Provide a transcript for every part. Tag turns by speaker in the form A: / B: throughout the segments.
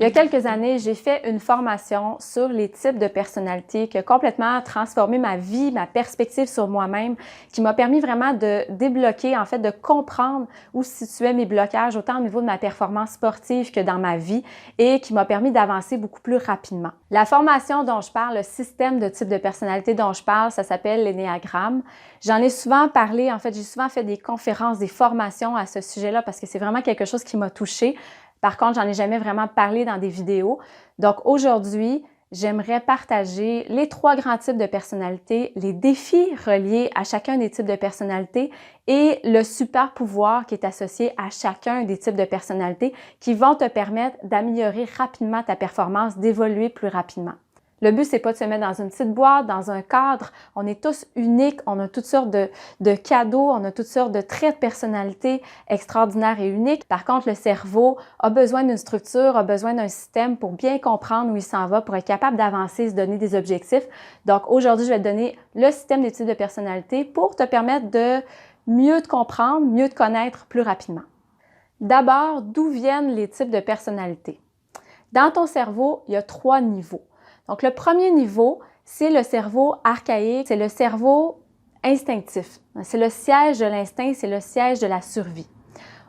A: Il y a quelques années, j'ai fait une formation sur les types de personnalités qui a complètement transformé ma vie, ma perspective sur moi-même, qui m'a permis vraiment de débloquer, en fait, de comprendre où se situaient mes blocages, autant au niveau de ma performance sportive que dans ma vie, et qui m'a permis d'avancer beaucoup plus rapidement. La formation dont je parle, le système de types de personnalité dont je parle, ça s'appelle l'énéagramme. J'en ai souvent parlé, en fait, j'ai souvent fait des conférences, des formations à ce sujet-là parce que c'est vraiment quelque chose qui m'a touchée. Par contre, j'en ai jamais vraiment parlé dans des vidéos. Donc aujourd'hui, j'aimerais partager les 3 grands types de personnalités, les défis reliés à chacun des types de personnalités et le super pouvoir qui est associé à chacun des types de personnalités qui vont te permettre d'améliorer rapidement ta performance, d'évoluer plus rapidement. Le but, c'est pas de se mettre dans une petite boîte, dans un cadre. On est tous uniques, on a toutes sortes de cadeaux, on a toutes sortes de traits de personnalité extraordinaires et uniques. Par contre, le cerveau a besoin d'une structure, a besoin d'un système pour bien comprendre où il s'en va, pour être capable d'avancer, se donner des objectifs. Donc aujourd'hui, je vais te donner le système des types de personnalité pour te permettre de mieux te comprendre, mieux te connaître plus rapidement. D'abord, d'où viennent les types de personnalité? Dans ton cerveau, il y a 3 niveaux. Donc, le premier niveau, c'est le cerveau archaïque, c'est le cerveau instinctif. C'est le siège de l'instinct, c'est le siège de la survie.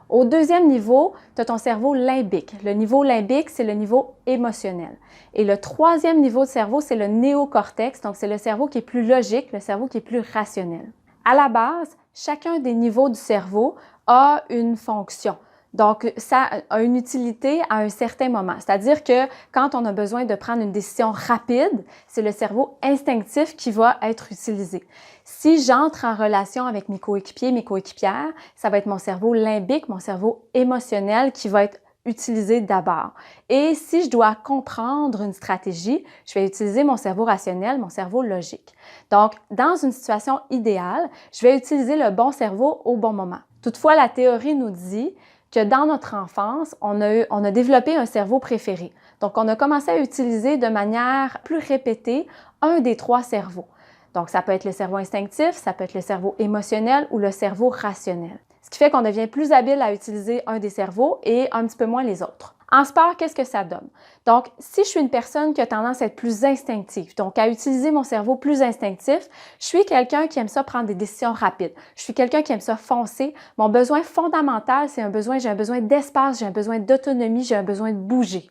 A: Au deuxième niveau, tu as ton cerveau limbique. Le niveau limbique, c'est le niveau émotionnel. Et le troisième niveau de cerveau, c'est le néocortex, donc c'est le cerveau qui est plus logique, le cerveau qui est plus rationnel. À la base, chacun des niveaux du cerveau a une fonction. Donc, ça a une utilité à un certain moment. C'est-à-dire que quand on a besoin de prendre une décision rapide, c'est le cerveau instinctif qui va être utilisé. Si j'entre en relation avec mes coéquipiers, mes coéquipières, ça va être mon cerveau limbique, mon cerveau émotionnel qui va être utilisé d'abord. Et si je dois comprendre une stratégie, je vais utiliser mon cerveau rationnel, mon cerveau logique. Donc, dans une situation idéale, je vais utiliser le bon cerveau au bon moment. Toutefois, la théorie nous dit que dans notre enfance, on a développé un cerveau préféré. Donc, on a commencé à utiliser de manière plus répétée un des 3 cerveaux. Donc, ça peut être le cerveau instinctif, ça peut être le cerveau émotionnel ou le cerveau rationnel. Ce qui fait qu'on devient plus habile à utiliser un des cerveaux et un petit peu moins les autres. En sport, qu'est-ce que ça donne? Donc, si je suis une personne qui a tendance à être plus instinctive, donc à utiliser mon cerveau plus instinctif, je suis quelqu'un qui aime ça prendre des décisions rapides. Je suis quelqu'un qui aime ça foncer. Mon besoin fondamental, c'est j'ai un besoin d'espace, j'ai un besoin d'autonomie, j'ai un besoin de bouger.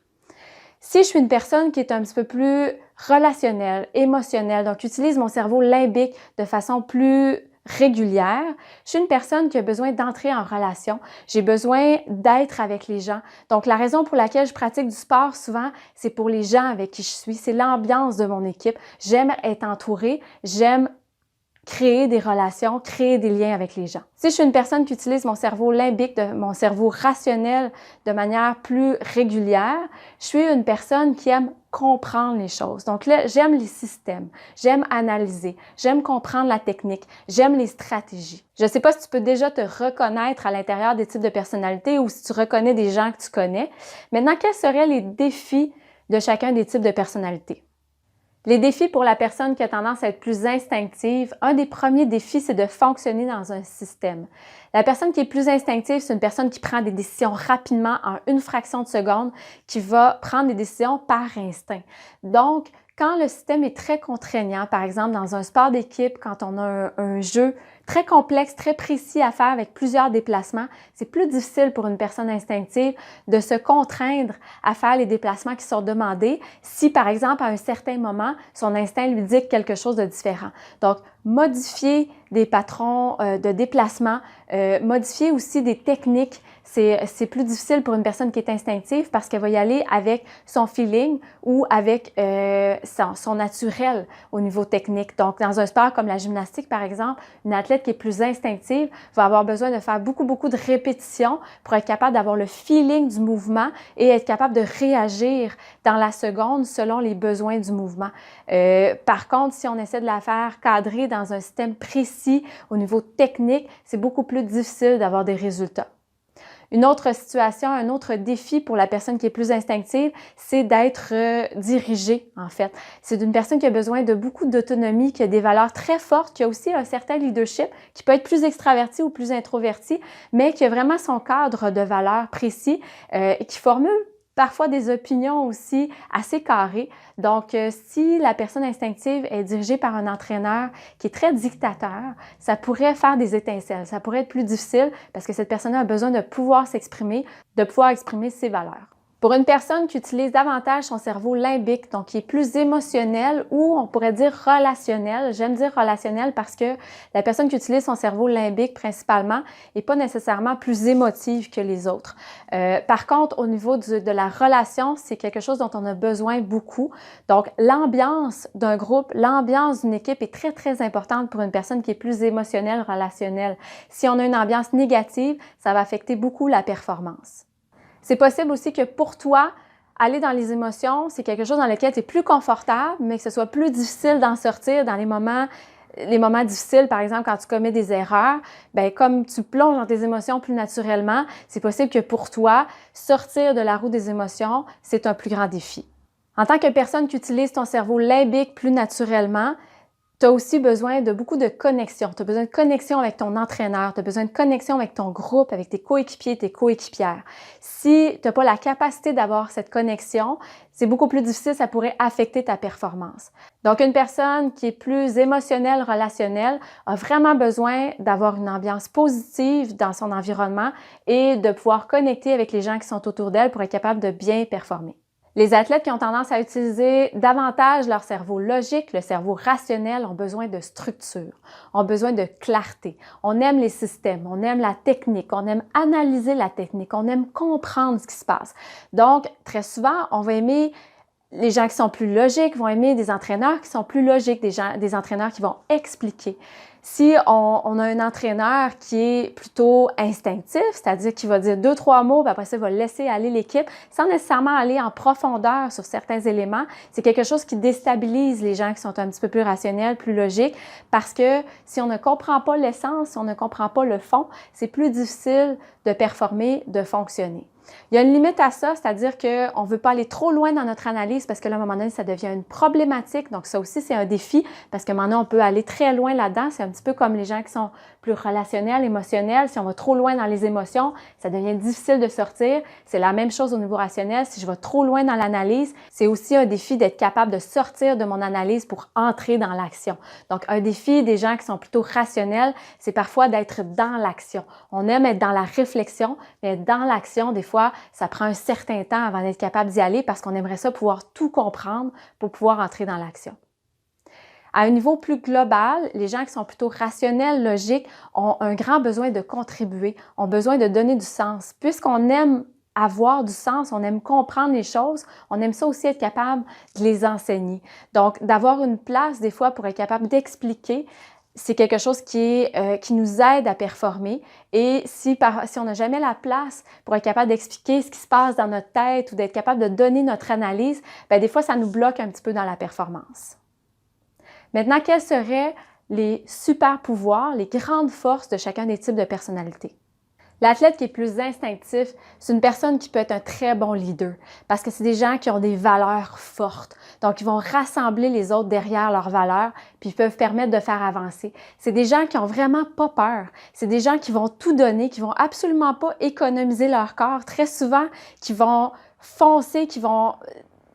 A: Si je suis une personne qui est un petit peu plus relationnelle, émotionnelle, donc utilise mon cerveau limbique de façon plus régulière, je suis une personne qui a besoin d'entrer en relation. J'ai besoin d'être avec les gens. Donc, la raison pour laquelle je pratique du sport souvent, c'est pour les gens avec qui je suis. C'est l'ambiance de mon équipe. J'aime être entourée. J'aime créer des relations, créer des liens avec les gens. Si je suis une personne qui utilise mon cerveau limbique, mon cerveau rationnel de manière plus régulière, je suis une personne qui aime comprendre les choses. Donc là, j'aime les systèmes, j'aime analyser, j'aime comprendre la technique, j'aime les stratégies. Je ne sais pas si tu peux déjà te reconnaître à l'intérieur des types de personnalités ou si tu reconnais des gens que tu connais. Maintenant, quels seraient les défis de chacun des types de personnalités? Les défis pour la personne qui a tendance à être plus instinctive, un des premiers défis, c'est de fonctionner dans un système. La personne qui est plus instinctive, c'est une personne qui prend des décisions rapidement en une fraction de seconde, qui va prendre des décisions par instinct. Donc, quand le système est très contraignant, par exemple dans un sport d'équipe, quand on a un jeu très complexe, très précis à faire avec plusieurs déplacements, c'est plus difficile pour une personne instinctive de se contraindre à faire les déplacements qui sont demandés si, par exemple, à un certain moment, son instinct lui dit quelque chose de différent. Donc, modifier des patrons de déplacement, modifier aussi des techniques, c'est plus difficile pour une personne qui est instinctive parce qu'elle va y aller avec son feeling ou avec son naturel au niveau technique. Donc, dans un sport comme la gymnastique, par exemple, une athlète qui est plus instinctive va avoir besoin de faire beaucoup de répétitions pour être capable d'avoir le feeling du mouvement et être capable de réagir dans la seconde selon les besoins du mouvement. Par contre, si on essaie de la faire cadrer dans un système précis au niveau technique, c'est beaucoup plus difficile d'avoir des résultats. Une autre situation, un autre défi pour la personne qui est plus instinctive, c'est d'être dirigée, en fait. C'est une personne qui a besoin de beaucoup d'autonomie, qui a des valeurs très fortes, qui a aussi un certain leadership, qui peut être plus extraverti ou plus introverti, mais qui a vraiment son cadre de valeurs précis et qui formule parfois des opinions aussi assez carrées. Donc, si la personne instinctive est dirigée par un entraîneur qui est très dictateur, ça pourrait faire des étincelles, ça pourrait être plus difficile parce que cette personne a besoin de pouvoir s'exprimer, de pouvoir exprimer ses valeurs. Pour une personne qui utilise davantage son cerveau limbique, donc qui est plus émotionnel ou on pourrait dire relationnel, j'aime dire relationnel parce que la personne qui utilise son cerveau limbique principalement n'est pas nécessairement plus émotive que les autres. Par contre, au niveau de la relation, c'est quelque chose dont on a besoin beaucoup. Donc, l'ambiance d'un groupe, l'ambiance d'une équipe est très, très importante pour une personne qui est plus émotionnelle, relationnelle. Si on a une ambiance négative, ça va affecter beaucoup la performance. C'est possible aussi que pour toi, aller dans les émotions, c'est quelque chose dans lequel tu es plus confortable, mais que ce soit plus difficile d'en sortir dans les moments difficiles, par exemple, quand tu commets des erreurs. Bien, comme tu plonges dans tes émotions plus naturellement, c'est possible que pour toi, sortir de la roue des émotions, c'est un plus grand défi. En tant que personne qui utilise ton cerveau limbique plus naturellement, tu as aussi besoin de beaucoup de connexion. Tu as besoin de connexion avec ton entraîneur, tu as besoin de connexion avec ton groupe, avec tes coéquipiers, tes coéquipières. Si tu n'as pas la capacité d'avoir cette connexion, c'est beaucoup plus difficile, ça pourrait affecter ta performance. Donc, une personne qui est plus émotionnelle, relationnelle, a vraiment besoin d'avoir une ambiance positive dans son environnement et de pouvoir connecter avec les gens qui sont autour d'elle pour être capable de bien performer. Les athlètes qui ont tendance à utiliser davantage leur cerveau logique, le cerveau rationnel, ont besoin de structure, ont besoin de clarté. On aime les systèmes, on aime la technique, on aime analyser la technique, on aime comprendre ce qui se passe. Donc, très souvent, on va aimer les gens qui sont plus logiques, vont aimer des entraîneurs qui sont plus logiques, des entraîneurs qui vont expliquer. Si on a un entraîneur qui est plutôt instinctif, c'est-à-dire qu'il va dire 2-3 mots, puis après ça, il va laisser aller l'équipe sans nécessairement aller en profondeur sur certains éléments, c'est quelque chose qui déstabilise les gens qui sont un petit peu plus rationnels, plus logiques, parce que si on ne comprend pas l'essence, si on ne comprend pas le fond, c'est plus difficile de performer, de fonctionner. Il y a une limite à ça, c'est-à-dire qu'on ne veut pas aller trop loin dans notre analyse parce que là, à un moment donné, ça devient une problématique. Donc, ça aussi, c'est un défi parce que maintenant, on peut aller très loin là-dedans. C'est un petit peu comme les gens qui sont plus relationnels, émotionnels. Si on va trop loin dans les émotions, ça devient difficile de sortir. C'est la même chose au niveau rationnel. Si je vais trop loin dans l'analyse, c'est aussi un défi d'être capable de sortir de mon analyse pour entrer dans l'action. Donc, un défi des gens qui sont plutôt rationnels, c'est parfois d'être dans l'action. On aime être dans la réflexion, mais être dans l'action, des fois, ça prend un certain temps avant d'être capable d'y aller parce qu'on aimerait ça pouvoir tout comprendre pour pouvoir entrer dans l'action. À un niveau plus global, les gens qui sont plutôt rationnels, logiques, ont un grand besoin de contribuer, ont besoin de donner du sens. Puisqu'on aime avoir du sens, on aime comprendre les choses, on aime ça aussi être capable de les enseigner. Donc, d'avoir une place des fois pour être capable d'expliquer, c'est quelque chose qui nous aide à performer. Et si on n'a jamais la place pour être capable d'expliquer ce qui se passe dans notre tête ou d'être capable de donner notre analyse, bien, des fois, ça nous bloque un petit peu dans la performance. Maintenant, quels seraient les super pouvoirs, les grandes forces de chacun des types de personnalités? L'athlète qui est plus instinctif, c'est une personne qui peut être un très bon leader parce que c'est des gens qui ont des valeurs fortes. Donc, ils vont rassembler les autres derrière leurs valeurs puis ils peuvent permettre de faire avancer. C'est des gens qui ont vraiment pas peur. C'est des gens qui vont tout donner, qui vont absolument pas économiser leur corps. Très souvent, qui vont foncer, qui vont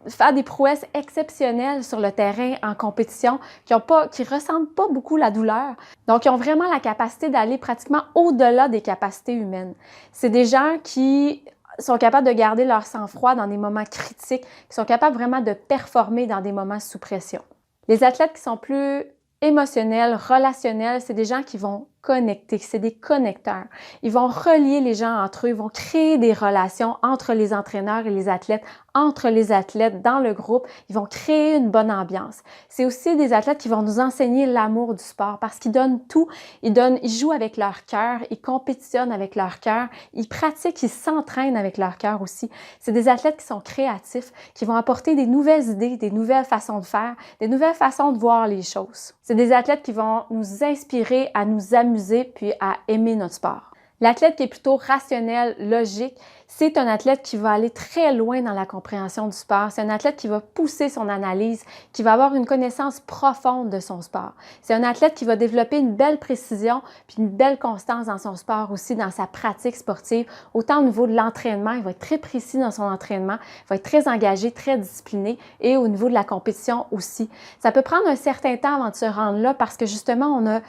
A: faire des prouesses exceptionnelles sur le terrain en compétition, qui ressentent pas beaucoup la douleur. Donc, ils ont vraiment la capacité d'aller pratiquement au-delà des capacités humaines. C'est des gens qui sont capables de garder leur sang-froid dans des moments critiques, qui sont capables vraiment de performer dans des moments sous pression. Les athlètes qui sont plus émotionnels, relationnels, c'est des gens qui vont connecter, c'est des connecteurs. Ils vont relier les gens entre eux, ils vont créer des relations entre les entraîneurs et les athlètes, entre les athlètes dans le groupe. Ils vont créer une bonne ambiance. C'est aussi des athlètes qui vont nous enseigner l'amour du sport parce qu'ils donnent tout. Ils jouent avec leur cœur, ils compétitionnent avec leur cœur, ils pratiquent, ils s'entraînent avec leur cœur aussi. C'est des athlètes qui sont créatifs, qui vont apporter des nouvelles idées, des nouvelles façons de faire, des nouvelles façons de voir les choses. C'est des athlètes qui vont nous inspirer à nous amuser puis à aimer notre sport. L'athlète qui est plutôt rationnel, logique, c'est un athlète qui va aller très loin dans la compréhension du sport. C'est un athlète qui va pousser son analyse, qui va avoir une connaissance profonde de son sport. C'est un athlète qui va développer une belle précision puis une belle constance dans son sport aussi, dans sa pratique sportive. Autant au niveau de l'entraînement, il va être très précis dans son entraînement, il va être très engagé, très discipliné et au niveau de la compétition aussi. Ça peut prendre un certain temps avant de se rendre là parce que justement, on a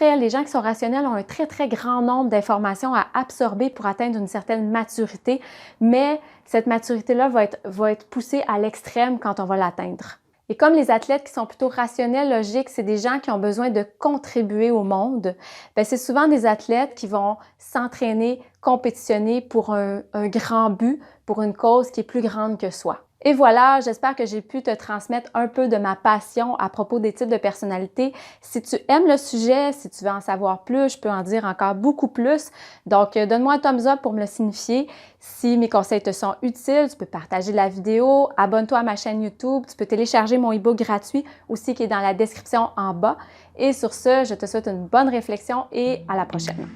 A: les gens qui sont rationnels ont un très grand nombre d'informations à absorber pour atteindre une certaine maturité, mais cette maturité-là va être poussée à l'extrême quand on va l'atteindre. Et comme les athlètes qui sont plutôt rationnels, logiques, c'est des gens qui ont besoin de contribuer au monde, bien, c'est souvent des athlètes qui vont s'entraîner, compétitionner pour un grand but, pour une cause qui est plus grande que soi. Et voilà, j'espère que j'ai pu te transmettre un peu de ma passion à propos des types de personnalités. Si tu aimes le sujet, si tu veux en savoir plus, je peux en dire encore beaucoup plus. Donc, donne-moi un thumbs up pour me le signifier. Si mes conseils te sont utiles, tu peux partager la vidéo, abonne-toi à ma chaîne YouTube, tu peux télécharger mon e-book gratuit aussi qui est dans la description en bas. Et sur ce, je te souhaite une bonne réflexion et à la prochaine.